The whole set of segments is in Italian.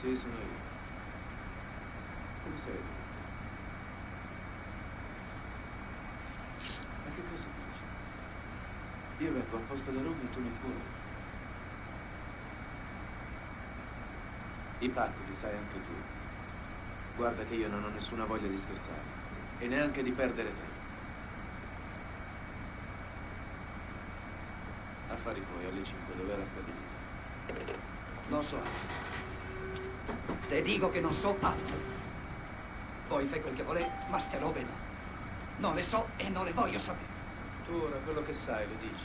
Sì, sono io. Come sei? Ma che cosa dici? Io vengo apposta da Roma e tu non puoi. I pacchi li sai anche tu. Guarda che io non ho nessuna voglia di scherzare e neanche di perdere tempo. Affari tuoi alle 5, dove era stabilito? Non so. Te dico che non so altro. Poi fai quel che volete, ma ste robe no. Non le so e non le voglio sapere. Tu ora quello che sai lo dici.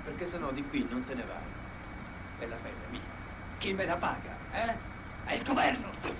Perché sennò di qui non te ne vai. E la pelle mia. Chi me la paga, eh? È il governo.